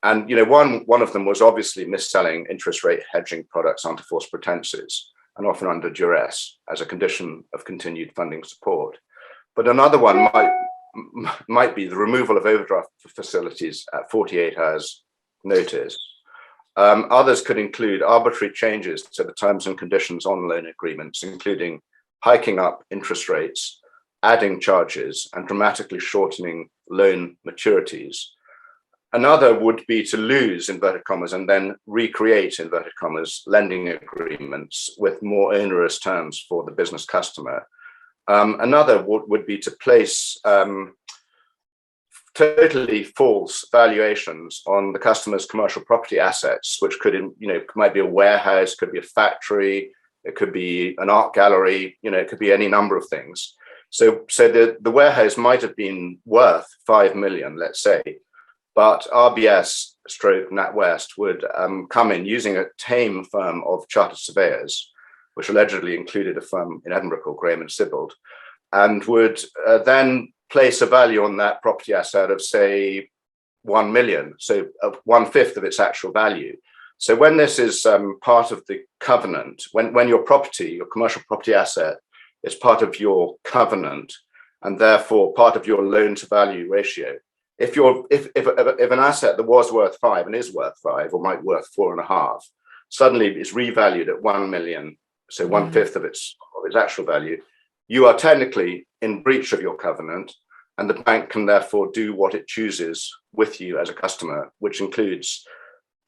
And one of them was obviously mis-selling interest rate hedging products under false pretenses and often under duress as a condition of continued funding support. But another one might be the removal of overdraft facilities at 48 hours notice. Others could include arbitrary changes to the terms and conditions on loan agreements, including hiking up interest rates, adding charges, and dramatically shortening loan maturities. Another would be to lose, inverted commas, and then recreate, inverted commas, lending agreements with more onerous terms for the business customer. Another would be to place totally false valuations on the customer's commercial property assets, which might be a warehouse, could be a factory, it could be an art gallery, it could be any number of things. So the warehouse might have been worth 5 million, let's say, but RBS / NatWest would come in using a tame firm of chartered surveyors, which allegedly included a firm in Edinburgh called Graham and Sibbald, and would then place a value on that property asset of, say, 1 million, so 1/5 of its actual value. So when this is part of the covenant, when your commercial property asset is part of your covenant and therefore part of your loan to value ratio, if an asset that was worth 5 and is worth 5 or might be worth 4.5 suddenly is revalued at 1 million, so 1/5 of its actual value, you are technically in breach of your covenant, and the bank can therefore do what it chooses with you as a customer, which includes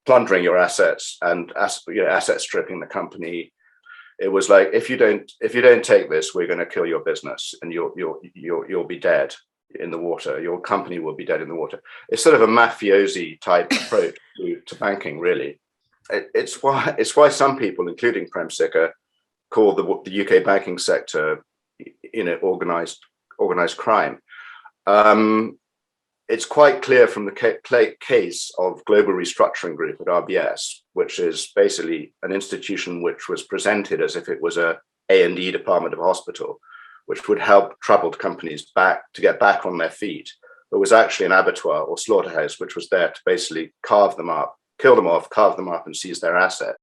plundering your assets and asset stripping the company. It was like, if you don't take this, we're going to kill your business, and you'll be dead in the water. Your company will be dead in the water. It's sort of a mafiosi type approach to banking, really. It's why some people, including Prem Sikka, call the UK banking sector, organized crime. It's quite clear from the case of Global Restructuring Group at RBS, which is basically an institution which was presented as if it was a A&E department of a hospital, which would help troubled companies to get back on their feet, but was actually an abattoir or slaughterhouse, which was there to basically carve them up, kill them off, carve them up, and seize their assets.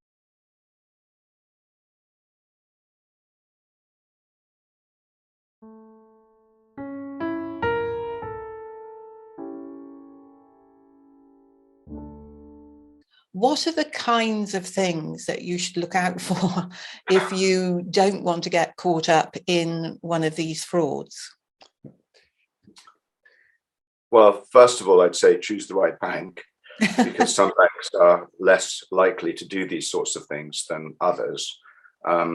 What are the kinds of things that you should look out for if you don't want to get caught up in one of these frauds? Well, first of all, I'd say choose the right bank, because some banks are less likely to do these sorts of things than others. How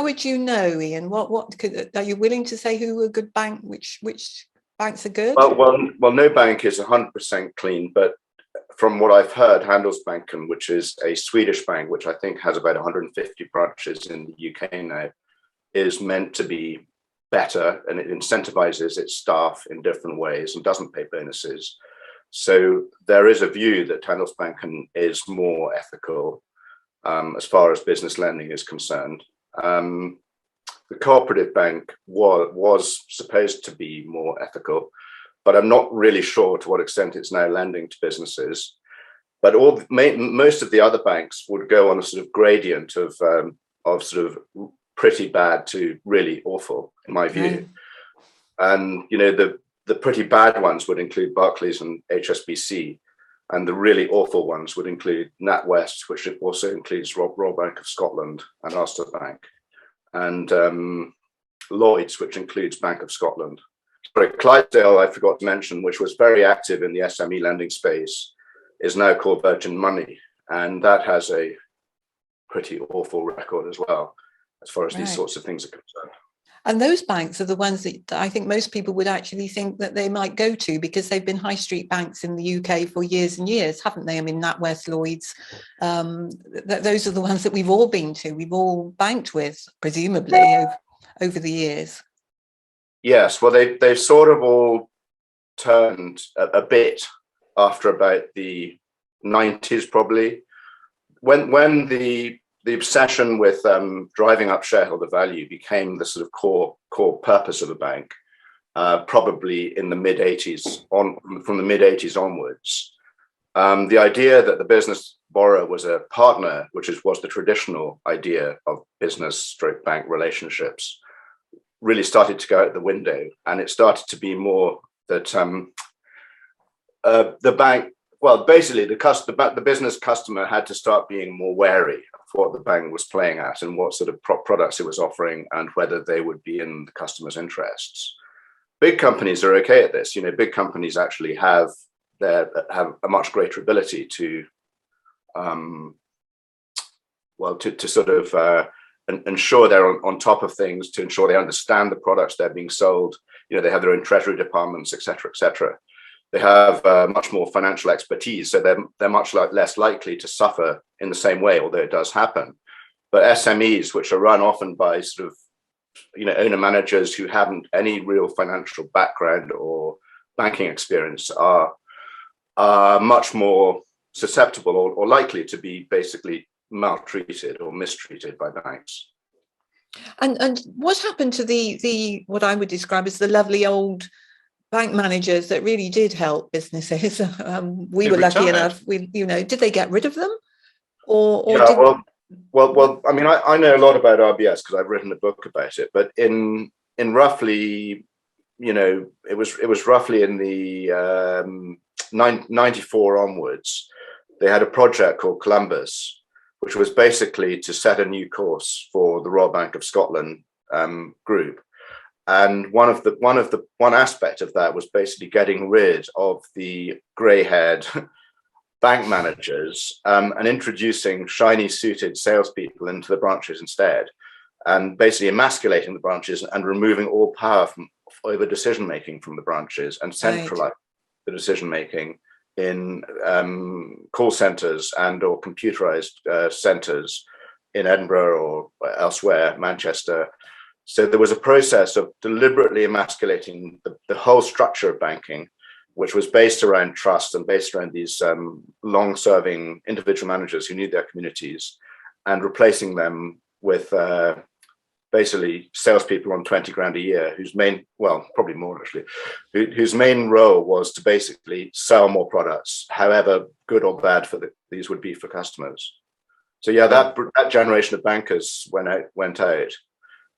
would you know, Ian? Are you willing to say who a good bank, which banks are good? Well, no bank is 100% clean, but from what I've heard, Handelsbanken, which is a Swedish bank, which I think has about 150 branches in the UK now, is meant to be better, and it incentivizes its staff in different ways and doesn't pay bonuses. So there is a view that Handelsbanken is more ethical as far as business lending is concerned. The cooperative bank was supposed to be more ethical, but I'm not really sure to what extent it's now lending to businesses. But most of the other banks would go on a sort of gradient of sort of pretty bad to really awful, in my view. And the pretty bad ones would include Barclays and HSBC, and the really awful ones would include NatWest, which also includes Royal Bank of Scotland and Ulster Bank, and Lloyds, which includes Bank of Scotland. But Clydesdale, I forgot to mention, which was very active in the SME lending space, is now called Virgin Money, and that has a pretty awful record as well, as far as these sorts of things are concerned. And those banks are the ones that I think most people would actually think that they might go to, because they've been high street banks in the UK for years and years, haven't they? I mean, NatWest, Lloyds, those are the ones that we've all been to, we've all banked with, presumably, over the years. Yes, well, they've sort of all turned a bit after about the 90s, probably, when the obsession with driving up shareholder value became the sort of core purpose of a bank, probably in the mid-80s from the mid-80s onwards. The idea that the business borrower was a partner, which was the traditional idea of business/bank relationships, really started to go out the window, and it started to be more that the bank, well, basically the business customer had to start being more wary of what the bank was playing at and what sort of products it was offering and whether they would be in the customer's interests. Big companies are okay at this. Big companies actually have a much greater ability to sort of ensure they're on top of things, to ensure they understand the products they're being sold. They have their own treasury departments, et cetera, et cetera. They have much more financial expertise, so they're much less likely to suffer in the same way, although it does happen. But SMEs, which are run often by sort of owner managers who haven't any real financial background or banking experience, are much more susceptible or likely to be basically maltreated or mistreated by banks. And what happened to the what I would describe as the lovely old bank managers that really did help businesses? We were lucky enough. Did they get rid of them, or yeah, well, I mean, I know a lot about RBS because I've written a book about it. But in roughly, it was roughly in the 94 onwards, they had a project called Columbus, which was basically to set a new course for the Royal Bank of Scotland group. And one aspect of that was basically getting rid of the grey-haired bank managers and introducing shiny suited salespeople into the branches instead, and basically emasculating the branches and removing all power over decision making from the branches and centralizing the decision making in call centers and or computerized centers in Edinburgh or elsewhere, Manchester. So there was a process of deliberately emasculating the whole structure of banking, which was based around trust and based around these long-serving individual managers who knew their communities, and replacing them with basically salespeople on 20 grand a year, whose main, well, probably more actually, whose main role was to basically sell more products, however good or bad these would be for customers. So yeah, that generation of bankers went out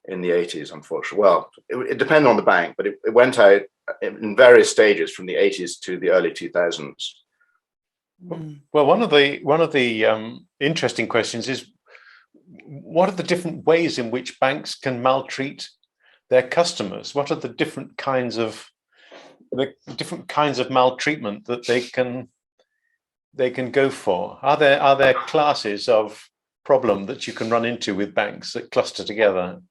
in the 80s, unfortunately. Well, it depended on the bank, but it went out in various stages from the 80s to the early 2000s. Well, one of the interesting questions is, what are the different ways in which banks can maltreat their customers? What are the different kinds of maltreatment that they can go for? Are there classes of problem that you can run into with banks that cluster together?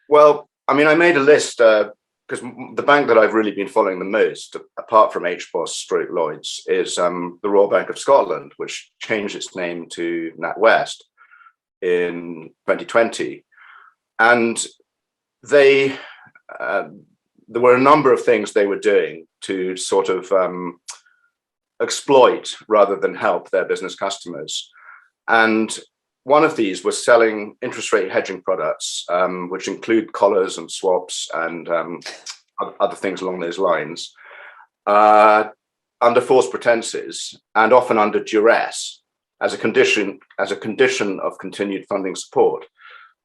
Well, I mean, I made a list because the bank that I've really been following the most, apart from HBOS / Lloyds, is the Royal Bank of Scotland, which changed its name to NatWest in 2020. And there were a number of things they were doing to sort of exploit rather than help their business customers. And one of these was selling interest rate hedging products, which include collars and swaps and other things along those lines, under false pretenses and often under duress as a condition of continued funding support.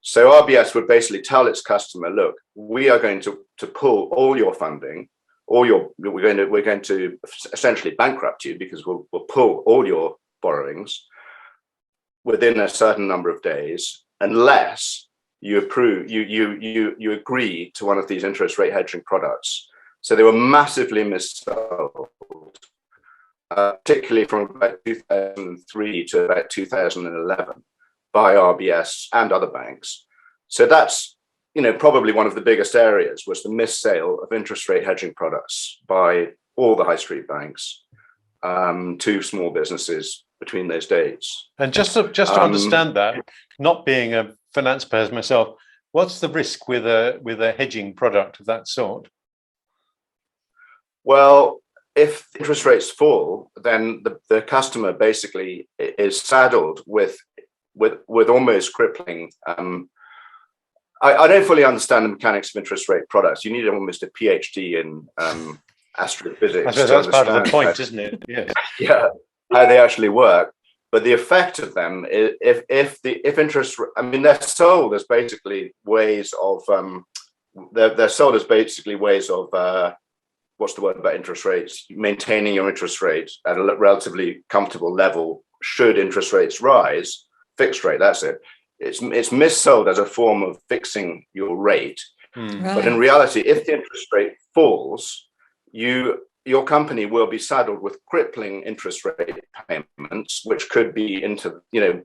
So RBS would basically tell its customer, look, we are going to pull all your funding, we're going to essentially bankrupt you because we'll pull all your borrowings within a certain number of days, unless you agree to one of these interest rate hedging products. So they were massively missold, particularly from about 2003 to about 2011 by RBS and other banks. So that's, probably one of the biggest areas was the missale of interest rate hedging products by all the high street banks to small businesses between those dates. And just to understand that, not being a finance person myself, what's the risk with a hedging product of that sort? Well, if interest rates fall, then the customer basically is saddled with almost crippling. I don't fully understand the mechanics of interest rate products. You need almost a PhD in astrophysics. I suppose that's part of the point, isn't it? Yes. Yeah. how they actually work. But the effect of them, if interest, I mean, they're sold as basically ways of what's the word about interest rates? Maintaining your interest rate at a relatively comfortable level. Should interest rates rise, fixed rate, that's it. It's missold as a form of fixing your rate. Right. But in reality, if the interest rate falls, your company will be saddled with crippling interest rate payments, which could be into,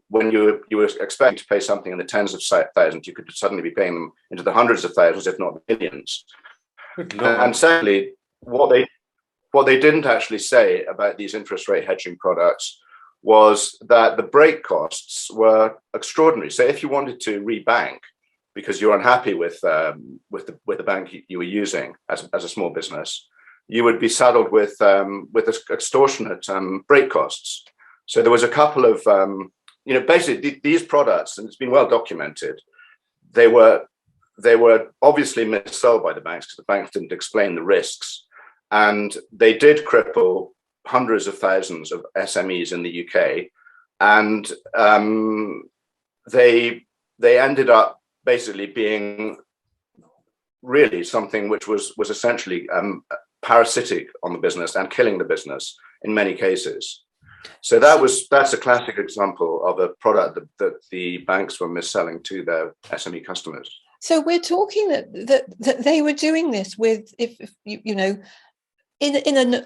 when you were expecting to pay something in the tens of thousands, you could suddenly be paying them into the hundreds of thousands, if not millions. And secondly, what they didn't actually say about these interest rate hedging products was that the break costs were extraordinary. So if you wanted to rebank because you're unhappy with the bank you were using as a small business, you would be saddled with extortionate break costs. So there was a couple of basically these products, and it's been well documented. They were obviously missold by the banks because the banks didn't explain the risks, and they did cripple hundreds of thousands of SMEs in the UK, and they ended up basically being really something which was essentially parasitic on the business and killing the business in many cases. So that's a classic example of a product that the banks were misselling to their SME customers. So we're talking that they were doing this with, if in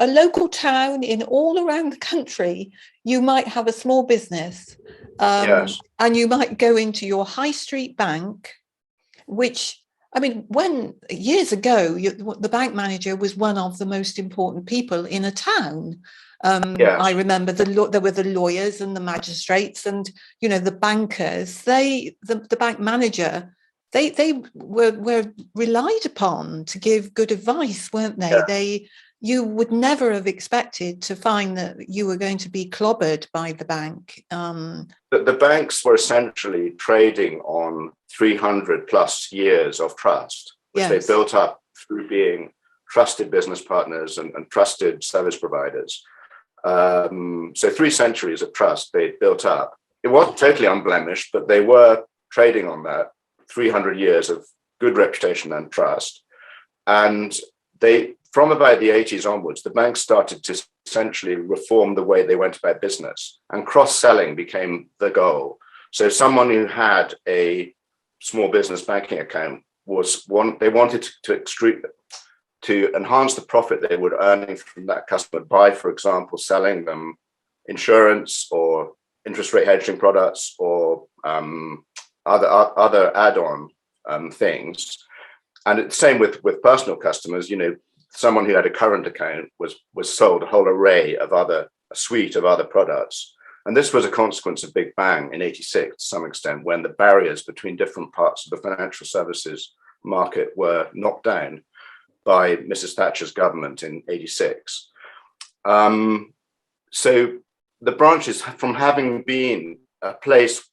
a local town in all around the country, you might have a small business, Yes. and you might go into your high street bank, which, I mean, when years ago, the bank manager was one of the most important people in a town. Yes. I remember there were the lawyers and the magistrates and, the bankers. The bank manager, they were relied upon to give good advice, weren't they? Yeah. You would never have expected to find that you were going to be clobbered by the bank. The banks were essentially trading on 300 plus years of trust, which Yes. they built up through being trusted business partners and trusted service providers. So 3 centuries of trust they built up. It wasn't totally unblemished, but they were trading on that 300 years of good reputation and trust. And from about the 80s onwards, the banks started to essentially reform the way they went about business, and cross-selling became the goal. So someone who had a small business banking account they wanted to enhance the profit they were earning from that customer by, for example, selling them insurance or interest rate hedging products or other add-on things. And it's the same with personal customers. Someone who had a current account was sold a whole array of a suite of other products. And this was a consequence of Big Bang in '86 to some extent, when the barriers between different parts of the financial services market were knocked down by Mrs. Thatcher's government in '86. So the branches, from having been a place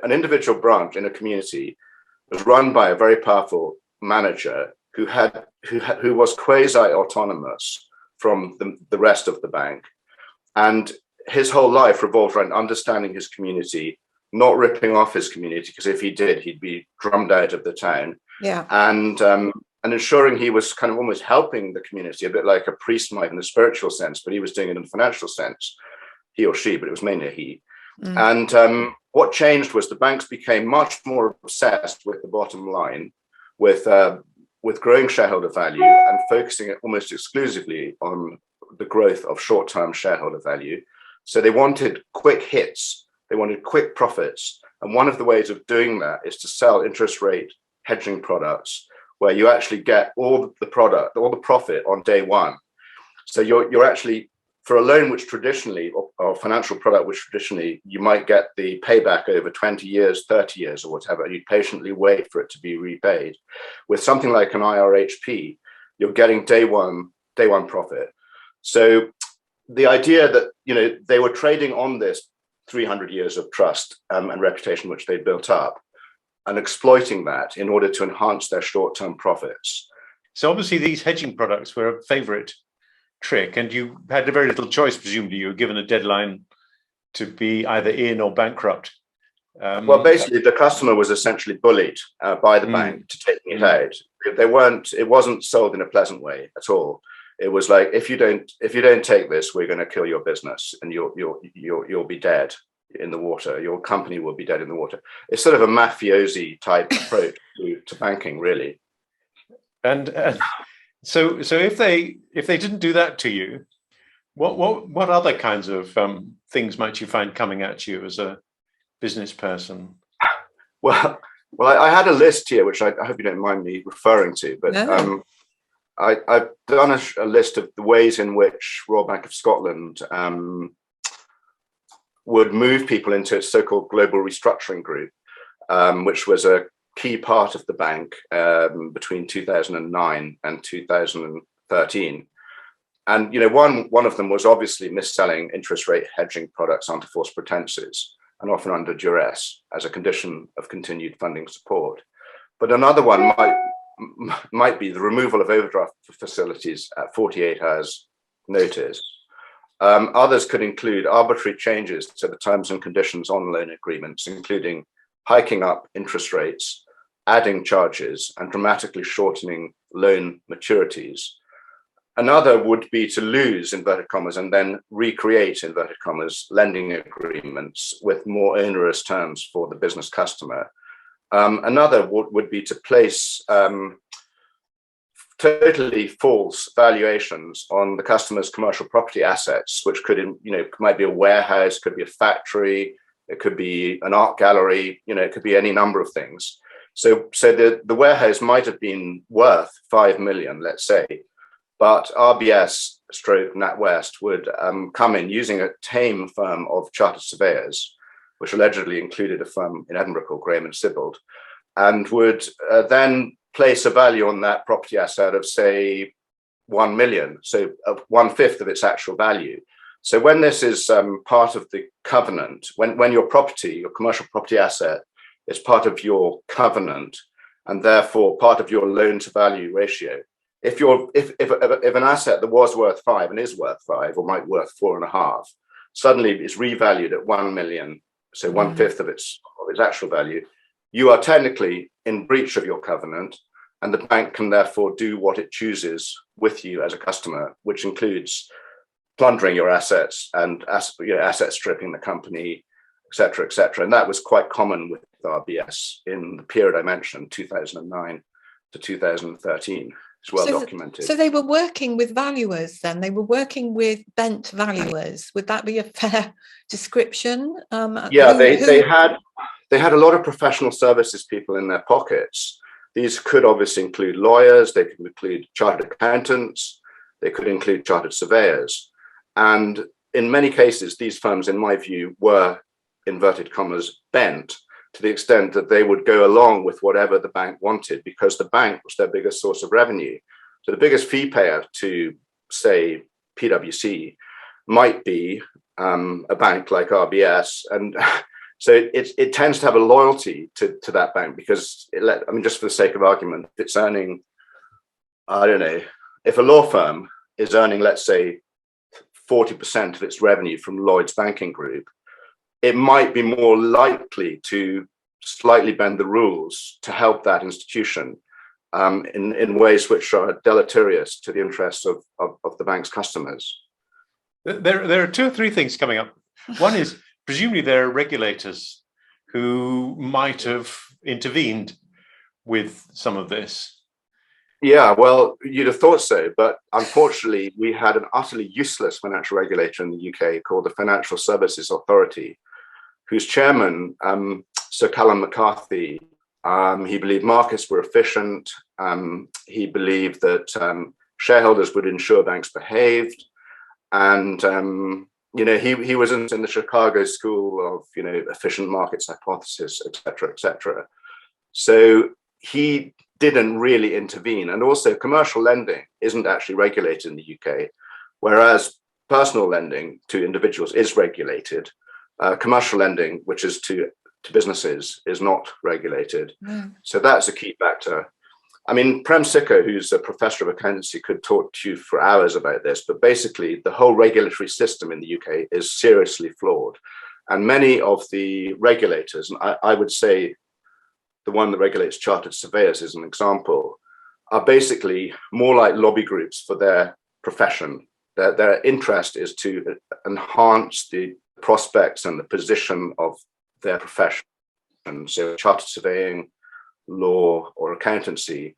an individual branch in a community, was run by a very powerful manager who was quasi-autonomous from the rest of the bank. And his whole life revolved around understanding his community, not ripping off his community, because if he did, he'd be drummed out of the town. Yeah. And ensuring he was kind of almost helping the community, a bit like a priest might in a spiritual sense, but he was doing it in a financial sense, he or she, but it was mainly a he. Mm. And what changed was the banks became much more obsessed with the bottom line, with growing shareholder value and focusing almost exclusively on the growth of short-term shareholder value. So they wanted quick hits, they wanted quick profits. And one of the ways of doing that is to sell interest rate hedging products where you actually get all the profit on day one. So you're actually, for a loan which traditionally, or financial product which traditionally you might get the payback over 20 years, 30 years or whatever, you patiently wait for it to be repaid. With something like an IRHP, you're getting day one profit. So the idea that, they were trading on this 300 years of trust and reputation which they built up, and exploiting that in order to enhance their short-term profits. So obviously these hedging products were a favorite trick, and you had very little choice. Presumably, you were given a deadline to be either in or bankrupt. Well, basically, the customer was essentially bullied by the bank to taking it out. It wasn't sold in a pleasant way at all. It was like, if you don't take this, we're going to kill your business, and you'll be dead in the water. Your company will be dead in the water. It's sort of a mafiosi type approach to banking, really. And so if they didn't do that to you, what other kinds of things might you find coming at you as a business person? Well, I had a list here, which I hope you don't mind me referring to, but no. I've done a list of the ways in which Royal Bank of Scotland would move people into its so-called global restructuring group, which was a key part of the bank between 2009 and 2013. And one of them was obviously mis-selling interest rate hedging products under false pretenses and often under duress as a condition of continued funding support. But another one might be the removal of overdraft facilities at 48 hours notice. Others could include arbitrary changes to the terms and conditions on loan agreements, including hiking up interest rates, adding charges, and dramatically shortening loan maturities. Another would be to lose, inverted commas, and then recreate, inverted commas, lending agreements with more onerous terms for the business customer. Another would be to place totally false valuations on the customer's commercial property assets, which might be a warehouse, could be a factory, it could be an art gallery, it could be any number of things. So the warehouse might have been worth 5 million, let's say, but RBS / NatWest would come in using a tame firm of chartered surveyors, which allegedly included a firm in Edinburgh called Graham and Sibbald, and would then place a value on that property asset of, say, 1 million, so 1/5 of its actual value. So when this is part of the covenant, when your commercial property asset is part of your covenant and therefore part of your loan to value ratio, if an asset that was worth 5 and is worth 5 or might be worth 4.5, suddenly is revalued at 1 million, so 1/5 of its actual value, you are technically in breach of your covenant, and the bank can therefore do what it chooses with you as a customer, which includes plundering your assets and asset stripping the company, et cetera, et cetera. And that was quite common with RBS in the period I mentioned, 2009 to 2013. It's well documented. So they were working with valuers then? They were working with bent valuers. Would that be a fair description? Yeah, they had a lot of professional services people in their pockets. These could obviously include lawyers, they could include chartered accountants, they could include chartered surveyors. And in many cases, these firms, in my view, were, inverted commas, bent to the extent that they would go along with whatever the bank wanted because the bank was their biggest source of revenue. So the biggest fee payer to, say, PwC might be a bank like RBS. And so it tends to have a loyalty to that bank because, just for the sake of argument, if it's earning, I don't know, if a law firm is earning, let's say, 40% of its revenue from Lloyd's banking group, it might be more likely to slightly bend the rules to help that institution in ways which are deleterious to the interests of the bank's customers. There are 2 or 3 things coming up. One is, presumably there are regulators who might have intervened with some of this. Yeah, well, you'd have thought so, but unfortunately, we had an utterly useless financial regulator in the UK called the Financial Services Authority, whose chairman, Sir Callum McCarthy, he believed markets were efficient. He believed that shareholders would ensure banks behaved, and he was in the Chicago School of efficient markets hypothesis, etc., etc. So he didn't really intervene. And also commercial lending isn't actually regulated in the UK, whereas personal lending to individuals is regulated. Commercial lending, which is to businesses, is not regulated. So that's a key factor. I mean, Prem Sikka, who's a professor of accountancy, could talk to you for hours about this, but basically the whole regulatory system in the UK is seriously flawed. And many of the regulators, and I would say the one that regulates chartered surveyors is an example, are basically more like lobby groups for their profession. Their interest is to enhance the prospects and the position of their profession. So chartered surveying, law, or accountancy,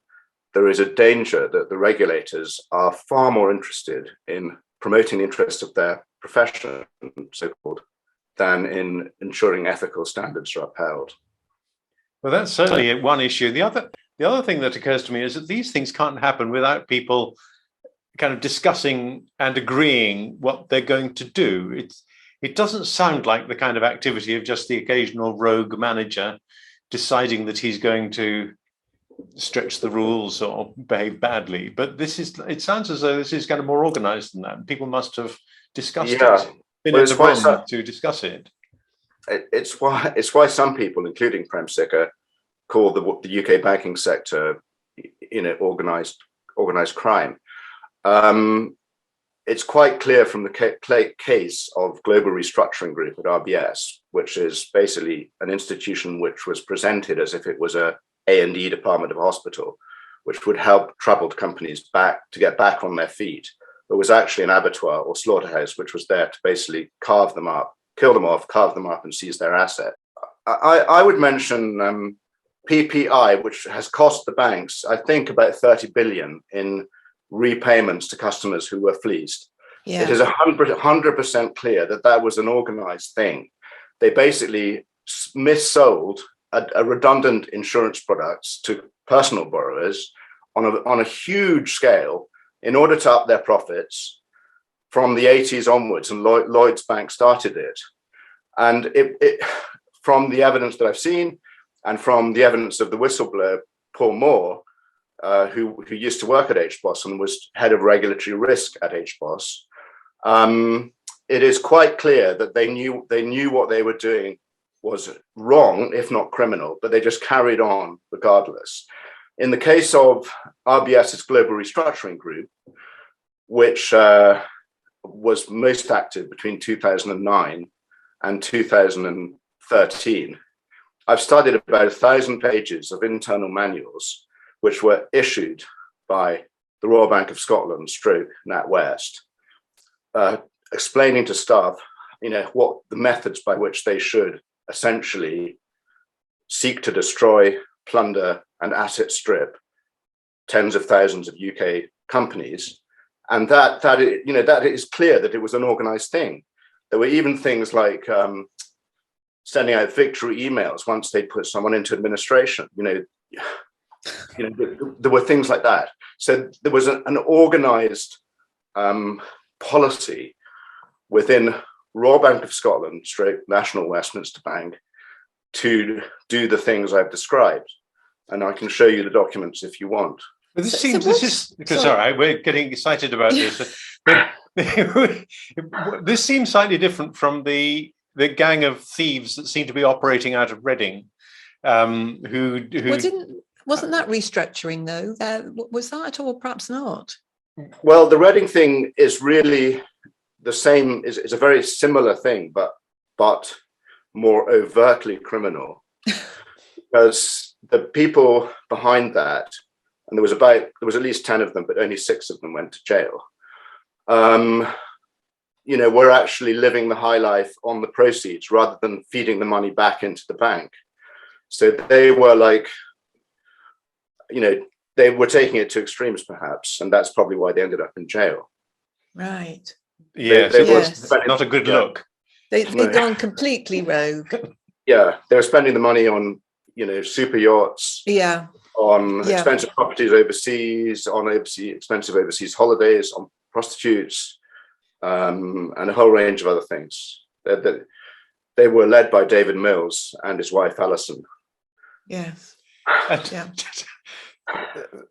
there is a danger that the regulators are far more interested in promoting the interests of their profession, so-called, than in ensuring ethical standards are upheld. Well, that's certainly one issue. The other thing that occurs to me is that these things can't happen without people kind of discussing and agreeing what they're going to do. It doesn't sound like the kind of activity of just the occasional rogue manager deciding that he's going to stretch the rules or behave badly. But it sounds as though this is kind of more organized than that. People must have discussed it, been in the room to discuss it. It's why some people, including Prem Sikka, call the UK banking sector, organized crime. It's quite clear from the case of Global Restructuring Group at RBS, which is basically an institution which was presented as if it was a A&E department of a hospital, which would help troubled companies to get back on their feet. It was actually an abattoir or slaughterhouse, which was there to basically carve them up, kill them off, carve them up, and seize their asset. I would mention PPI, which has cost the banks, I think, about 30 billion in repayments to customers who were fleeced. Yeah. It is 100% clear that was an organized thing. They basically missold a redundant insurance products to personal borrowers on a huge scale in order to up their profits from the 80s onwards, and Lloyds Bank started it. And it from the evidence that I've seen and from the evidence of the whistleblower, Paul Moore, who used to work at HBOS and was head of regulatory risk at HBOS, it is quite clear that they knew what they were doing was wrong, if not criminal, but they just carried on regardless. In the case of RBS's Global Restructuring Group, which was most active between 2009 and 2013, I've studied about 1,000 pages of internal manuals which were issued by the Royal Bank of Scotland / NatWest, explaining to staff, what the methods by which they should essentially seek to destroy, plunder, and asset strip tens of thousands of UK companies, and that is clear that it was an organised thing. There were even things like sending out victory emails once they put someone into administration. There were things like that. So there was an organised policy within Royal Bank of Scotland / National Westminster Bank to do the things I've described. And I can show you the documents if you want. But we're getting excited about this. This seems slightly different from the gang of thieves that seem to be operating out of Reading. Wasn't that restructuring though? Was that, or perhaps not? Well, the Reading thing is really the same. Is a very similar thing, but more overtly criminal, because the people behind that, and there was at least 10 of them, but only 6 of them went to jail. We're actually living the high life on the proceeds rather than feeding the money back into the bank. So they were they were taking it to extremes perhaps, and that's probably why they ended up in jail. Right. Yes. Not a good look. They've gone completely rogue. Yeah, they were spending the money on, super yachts. Yeah. On expensive properties overseas, on expensive overseas holidays, on prostitutes, and a whole range of other things. They were led by David Mills and his wife Alison. Yes.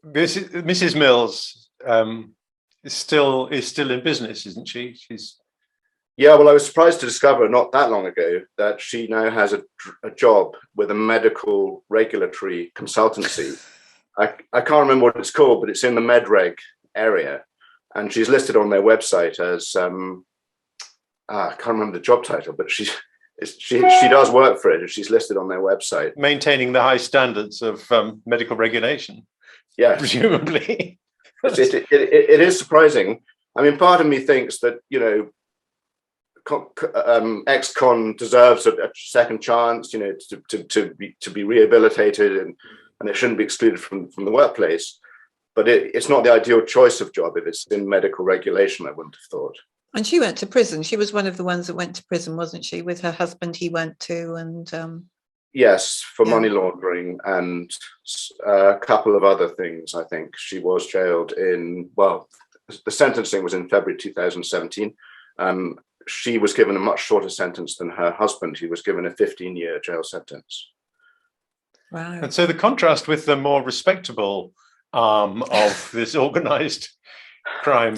Mrs. Mills is still in business, isn't she? Yeah, well, I was surprised to discover not that long ago that she now has a job with a medical regulatory consultancy I can't remember what it's called, but it's in the MedReg area, and she's listed on their website as I can't remember the job title, but she does work for it, and she's listed on their website. Maintaining the high standards of medical regulation. Yeah, presumably. It is surprising. I mean, part of me thinks that, ex-con deserves a second chance, to be rehabilitated, and it shouldn't be excluded from the workplace. But it's not the ideal choice of job if it's in medical regulation, I wouldn't have thought. And she went to prison. She was one of the ones that went to prison, wasn't she? With her husband, he went to, and yes, for money laundering and a couple of other things. I think she was jailed the sentencing was in February 2017. She was given a much shorter sentence than her husband. He was given a 15-year jail sentence. Wow. And so the contrast with the more respectable arm of this organized crime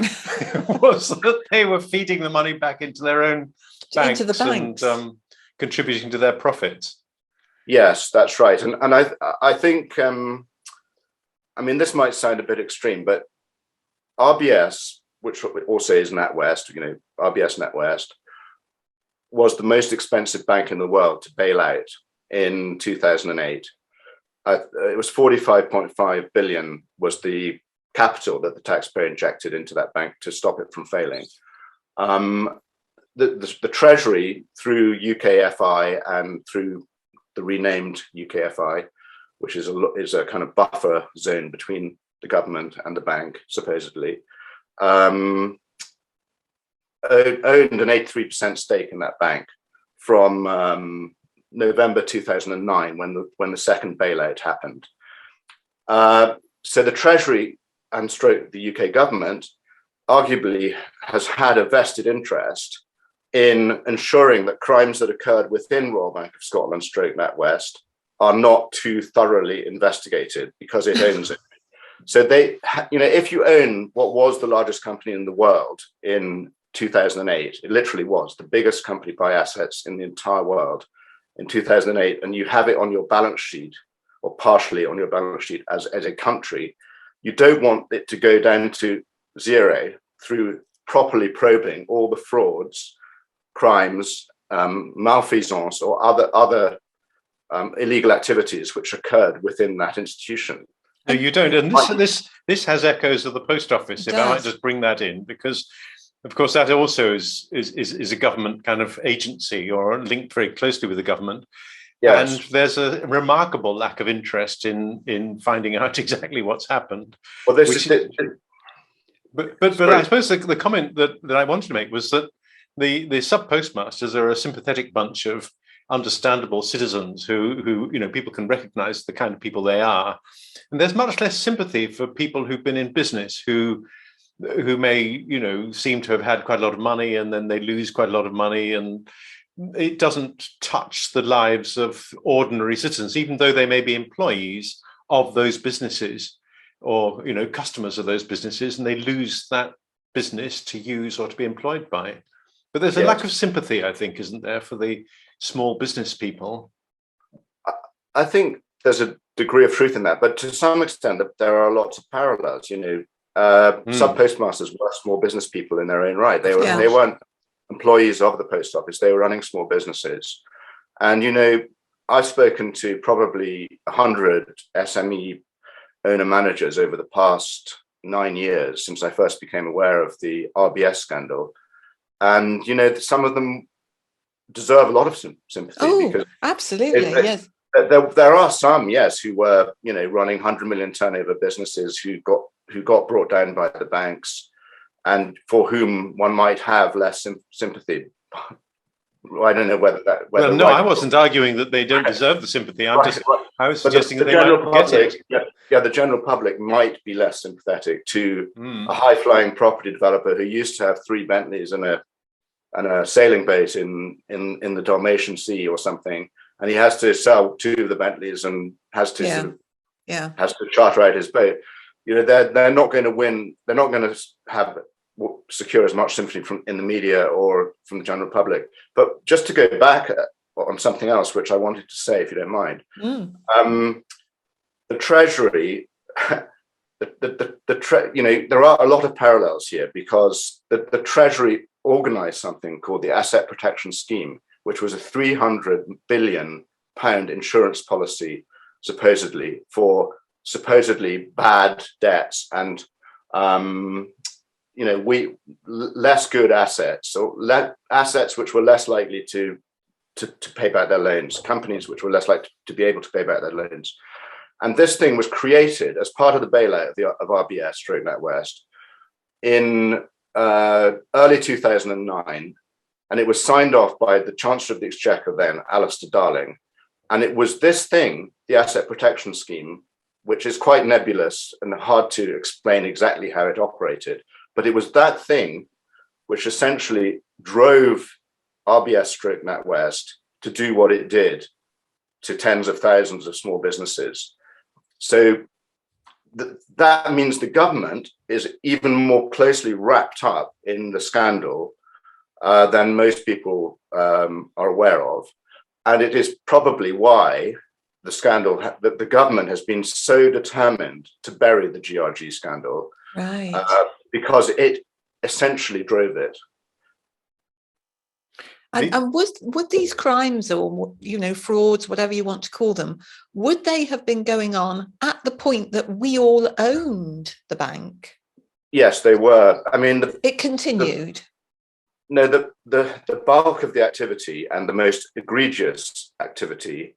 was that they were feeding the money back into their own banks, and contributing to their profits. Yes, that's right. And I think, this might sound a bit extreme, but RBS, which also is NatWest, RBS NatWest, was the most expensive bank in the world to bail out in 2008. It was 45.5 billion was the capital that the taxpayer injected into that bank to stop it from failing. The Treasury, through UKFI and through the renamed UKFI, which is a kind of buffer zone between the government and the bank, supposedly, owned an 83% stake in that bank from November 2009, when the second bailout happened. So the Treasury and the UK government arguably has had a vested interest in ensuring that crimes that occurred within Royal Bank of Scotland / NatWest are not too thoroughly investigated because it owns it. So if you own what was the largest company in the world in 2008, it literally was the biggest company by assets in the entire world in 2008, and you have it on your balance sheet or partially on your balance sheet as a country, you don't want it to go down to zero through properly probing all the frauds, crimes, malfeasance, or other illegal activities which occurred within that institution. No, you don't. And this has echoes of the post office, if I might just bring that in, because of course that also is a government kind of agency or linked very closely with the government. Yes. And there's a remarkable lack of interest in finding out exactly what's happened. Well, but I suppose the comment that I wanted to make was that the sub postmasters are a sympathetic bunch of understandable citizens who people can recognize the kind of people they are, and there's much less sympathy for people who've been in business who may seem to have had quite a lot of money and then they lose quite a lot of money, and it doesn't touch the lives of ordinary citizens, even though they may be employees of those businesses or customers of those businesses, and they lose that business to use or to be employed by. But there's a lack of sympathy, I think, isn't there, for the small business people? I think there's a degree of truth in that, but to some extent there are lots of parallels. Sub postmasters were small business people in their own right. They weren't employees of the post office. They were running small businesses. And I've spoken to probably 100 SME owner managers over the past 9 years since I first became aware of the RBS scandal. And some of them deserve a lot of sympathy. Oh, because absolutely, yes. There are some, yes, who were running 100 million turnover businesses who got brought down by the banks, and for whom one might have less sympathy. I don't know whether that. I wasn't arguing that they don't deserve the sympathy. I was suggesting that they might get it. The general public might be less sympathetic to a high-flying property developer who used to have 3 Bentleys and a sailing boat in the Dalmatian Sea or something, and he has to sell 2 of the Bentleys and has to has to charter out his boat. They're not going to win. They're not going to secure as much sympathy in the media or from the general public. But just to go back on something else, which I wanted to say, if you don't mind, the Treasury there are a lot of parallels here, because the Treasury organized something called the Asset Protection Scheme, which was a £300 billion insurance policy, supposedly, for supposedly bad debts and less good assets, or assets which were less likely to pay back their loans, companies which were less likely to be able to pay back their loans. And this thing was created as part of the bailout of RBS, stroke NatWest, in early 2009. And it was signed off by the Chancellor of the Exchequer then, Alistair Darling. And it was this thing, the Asset Protection Scheme, which is quite nebulous and hard to explain exactly how it operated. But it was that thing which essentially drove RBS stroke NatWest to do what it did to tens of thousands of small businesses. So that means the government is even more closely wrapped up in the scandal than most people are aware of. And it is probably why the scandal, that the government has been so determined to bury the GRG scandal, right? Because it essentially drove it. And would these crimes, or frauds, whatever you want to call them, would they have been going on at the point that we all owned the bank? Yes, they were. I mean, it continued. The bulk of the activity and the most egregious activity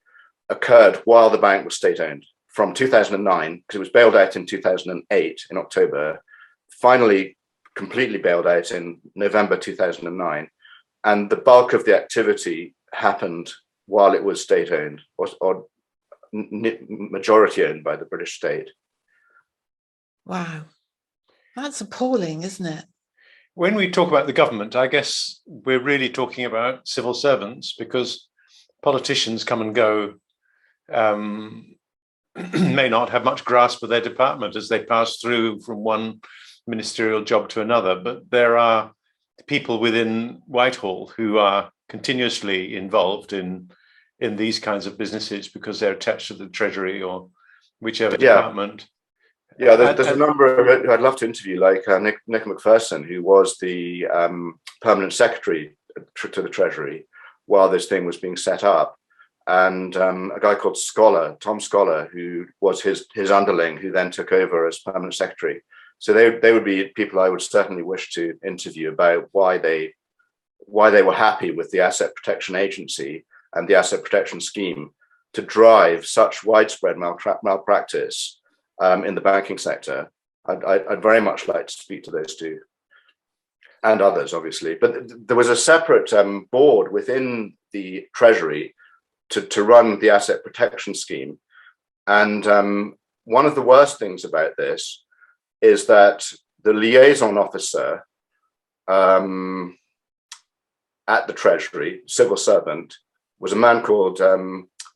occurred while the bank was state-owned from 2009, because it was bailed out in 2008 in October, finally completely bailed out in November 2009. And the bulk of the activity happened while it was state-owned, or majority owned by the British state. Wow. That's appalling, isn't it? When we talk about the government, I guess we're really talking about civil servants, because politicians come and go, may not have much grasp of their department as they pass through from one ministerial job to another. But there are people within Whitehall who are continuously involved in these kinds of businesses because they're attached to the Treasury or whichever department. Yeah, there's a number of it who I'd love to interview, like Nick Macpherson, who was the permanent secretary to the Treasury while this thing was being set up, and a guy called Tom Scholar, who was his underling, who then took over as permanent secretary. So they would be people I would certainly wish to interview about why they were happy with the Asset Protection Agency and the Asset Protection Scheme to drive such widespread malpractice in the banking sector. I'd very much like to speak to those two and others, obviously. But there was a separate board within the Treasury to run the Asset Protection Scheme. And one of the worst things about this is that the liaison officer at the Treasury, civil servant, was a man called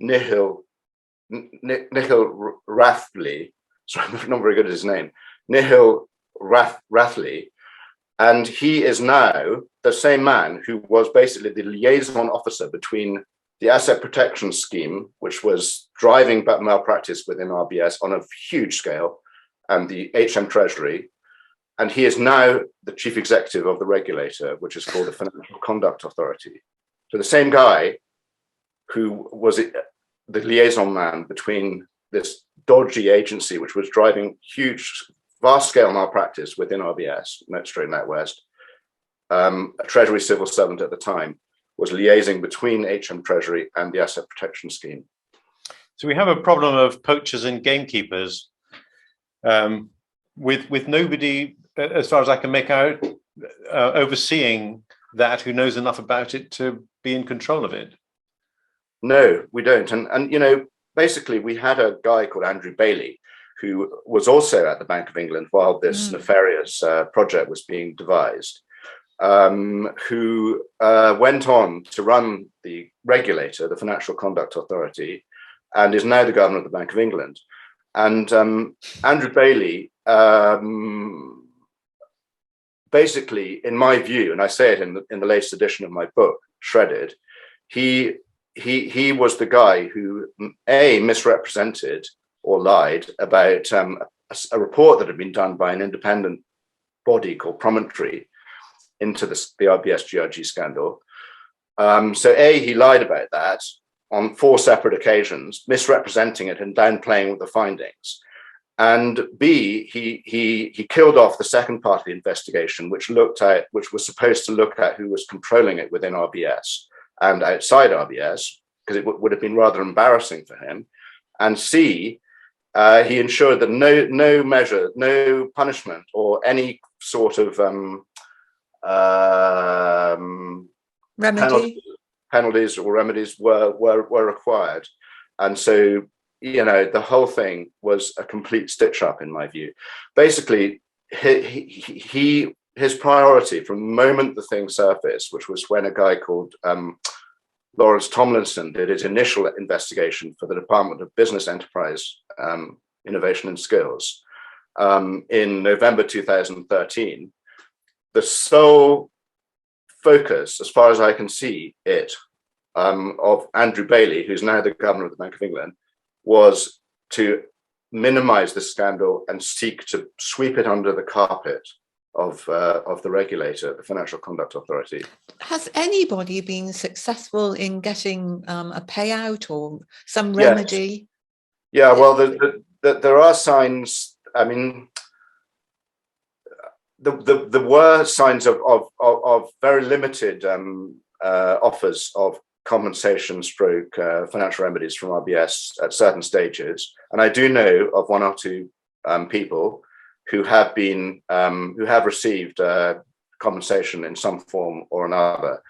Nihil Rathley. Sorry, I'm not very good at his name. Nihil Rathley. And he is now the same man who was basically the liaison officer between the Asset Protection Scheme, which was driving malpractice within RBS on a huge scale, and the HM Treasury. And he is now the chief executive of the regulator, which is called the Financial Conduct Authority. So the same guy who was the liaison man between this dodgy agency, which was driving huge, vast-scale malpractice within RBS, stroke NatWest, a Treasury civil servant at the time, was liaising between HM Treasury and the Asset Protection Scheme. So we have a problem of poachers and gamekeepers, with nobody, as far as I can make out, overseeing that, who knows enough about it to be in control of it. No, we don't. And basically, we had a guy called Andrew Bailey, who was also at the Bank of England while this nefarious project was being devised, who went on to run the regulator, the Financial Conduct Authority, and is now the governor of the Bank of England. And Andrew Bailey, basically, in my view, and I say it in the latest edition of my book, Shredded, he was the guy who misrepresented or lied about a report that had been done by an independent body called Promontory into the RBS GRG scandal. So A, he lied about that on 4 separate occasions, misrepresenting it and downplaying the findings. And B, he killed off the second part of the investigation, which was supposed to look at who was controlling it within RBS and outside RBS, because it would have been rather embarrassing for him. And C, he ensured that no measure, no punishment, or any sort of penalties or remedies were required. And so, the whole thing was a complete stitch up, in my view. Basically, his priority from the moment the thing surfaced, which was when a guy called Lawrence Tomlinson did his initial investigation for the Department of Business Enterprise, Innovation and Skills in November 2013, the sole focus, as far as I can see it, of Andrew Bailey, who's now the governor of the Bank of England, was to minimize the scandal and seek to sweep it under the carpet of the regulator, the Financial Conduct Authority. Has anybody been successful in getting a payout or some remedy? Yes. Yeah, well, there are signs. I mean, there were signs of very limited offers of compensation stroke financial remedies from RBS at certain stages. And I do know of 1 or 2 people who have received compensation in some form or another.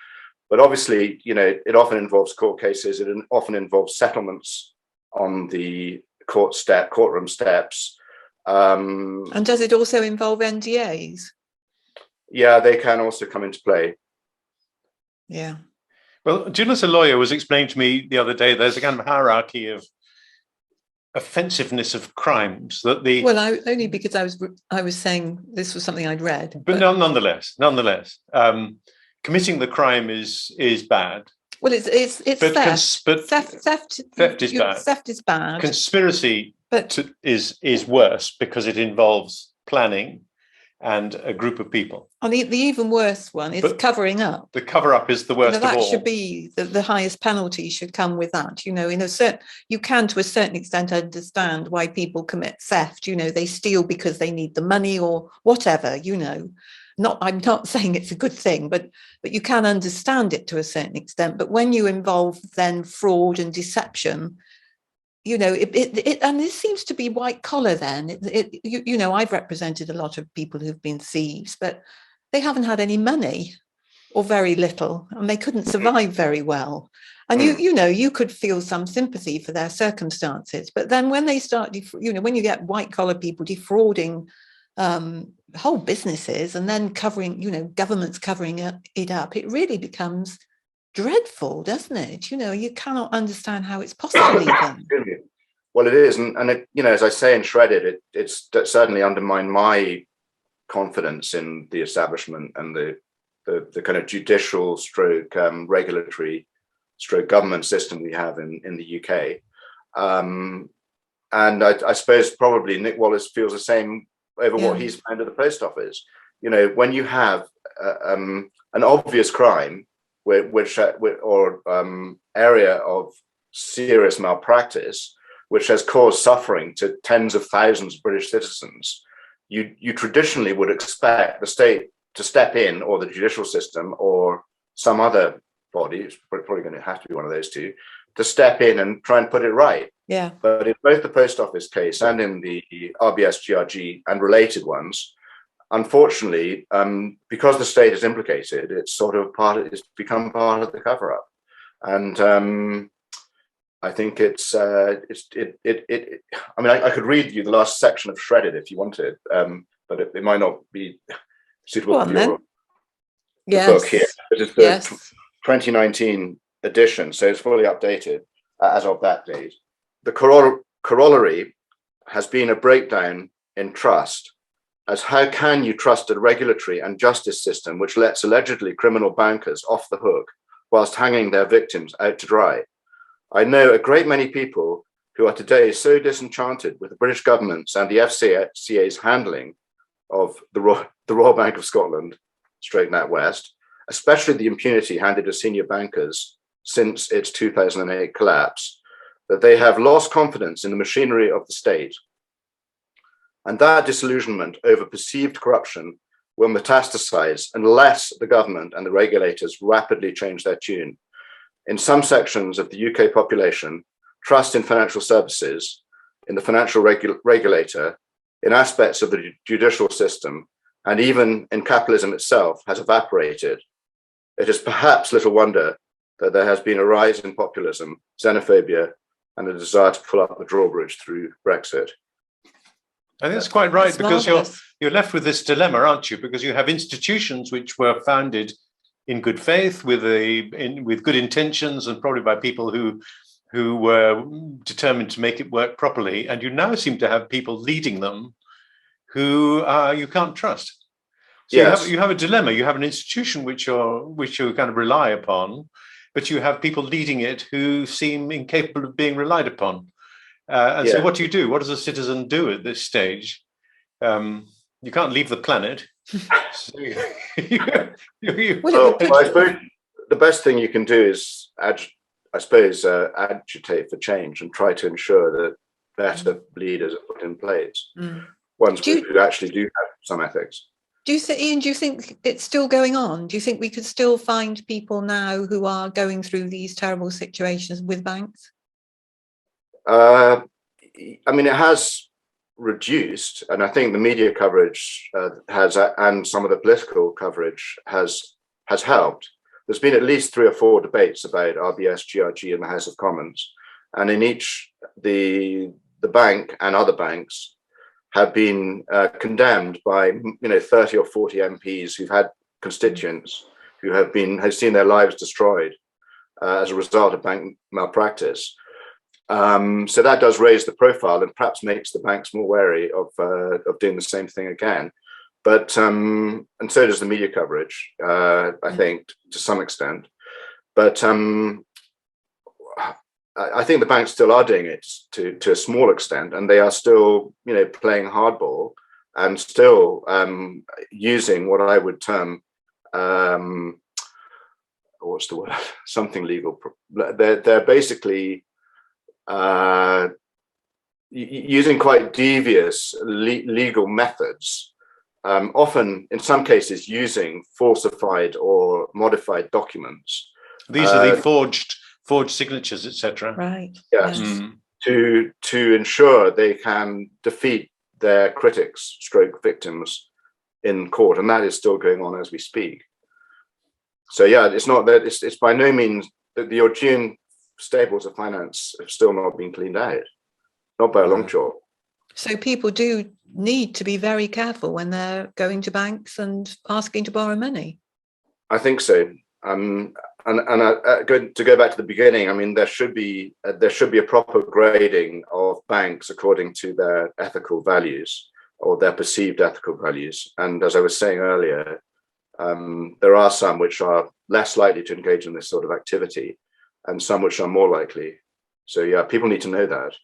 But obviously, it often involves court cases. It often involves settlements on the courtroom steps. And does it also involve NDAs? Yeah, they can also come into play. Yeah. Well, Jill, as a lawyer, was explaining to me the other day, there's a kind of hierarchy of offensiveness of crimes that the... Well, only because I was saying this was something I'd read. But nonetheless, committing the crime is bad. Well, it's theft. Theft is bad. Theft is bad. Conspiracy is worse because it involves planning and a group of people. And the even worse one is covering up. The cover up is the worst of all. That should be the highest penalty should come with that. You can to a certain extent understand why people commit theft. They steal because they need the money or whatever. I'm not saying it's a good thing, but you can understand it to a certain extent. But when you involve then fraud and deception, and this seems to be white collar then. I've represented a lot of people who've been thieves, but they haven't had any money or very little, and they couldn't survive very well. And you could feel some sympathy for their circumstances. But then when they start, when you get white collar people defrauding whole businesses and then covering, governments covering it up, it really becomes dreadful, doesn't it? You cannot understand how it's possible even. Well, it is, and it, as I say in Shredded, it's certainly undermined my confidence in the establishment and the kind of judicial stroke regulatory stroke government system we have in the UK. And I suppose probably Nick Wallace feels the same over what he's found at the post office. When you have an obvious crime, or area of serious malpractice, which has caused suffering to tens of thousands of British citizens, you traditionally would expect the state to step in, or the judicial system, or some other body, it's probably going to have to be one of those two, to step in and try and put it right. Yeah. But in both the post office case and in the RBS GRG and related ones, unfortunately, because the state is implicated, it's become part of the cover-up, and I think I could read you the last section of Shredded if you wanted, but it might not be suitable for your book here. It is the 2019 edition, so it's fully updated as of that date. The corollary has been a breakdown in trust. As how can you trust a regulatory and justice system which lets allegedly criminal bankers off the hook whilst hanging their victims out to dry? I know a great many people who are today so disenchanted with the British government's and the FCA's handling of the Royal Bank of Scotland, straight NatWest, especially the impunity handed to senior bankers since its 2008 collapse, that they have lost confidence in the machinery of the state. And that disillusionment over perceived corruption will metastasize unless the government and the regulators rapidly change their tune. In some sections of the UK population, trust in financial services, in the financial regulator, in aspects of the judicial system, and even in capitalism itself has evaporated. It is perhaps little wonder that there has been a rise in populism, xenophobia, and a desire to pull up the drawbridge through Brexit. I think that's quite right, That's because marvellous. you're left with this dilemma, aren't you? Because you have institutions which were founded in good faith, with good intentions, and probably by people who were determined to make it work properly. And you now seem to have people leading them who you can't trust. So Yes. you have a dilemma. You have an institution which you kind of rely upon, but you have people leading it who seem incapable of being relied upon. So what do? What does a citizen do at this stage? You can't leave the planet. So I suppose the best thing you can do is, agitate for change and try to ensure that better leaders are put in place. Ones who actually do have some ethics. Ian, do you think it's still going on? Do you think we could still find people now who are going through these terrible situations with banks? I mean, it has reduced, and I think the media coverage and some of the political coverage has helped. There's been at least 3 or 4 debates about RBS GRG in the House of Commons, and in each, the bank and other banks have been condemned by 30 or 40 MPs who've had constituents who have seen their lives destroyed as a result of bank malpractice. So that does raise the profile and perhaps makes the banks more wary of doing the same thing again. But and so does the media coverage, I think, to some extent. But I think the banks still are doing it to a small extent, and they are still, playing hardball and still using what I would term, what's the word? Something legal. They're basically using quite devious legal methods, often in some cases using falsified or modified documents. These are the forged signatures, etc. Right. Yes. To ensure they can defeat their critics, stroke victims, in court, and that is still going on as we speak. So yeah, it's not that it's by no means that the Augean stables of finance have still not been cleaned out, not by a long shot. So people do need to be very careful when they're going to banks and asking to borrow money. I think so. And to go back to the beginning, I mean, there should be a proper grading of banks according to their ethical values or their perceived ethical values. And as I was saying earlier, there are some which are less likely to engage in this sort of activity, and some which are more likely. So yeah, people need to know that.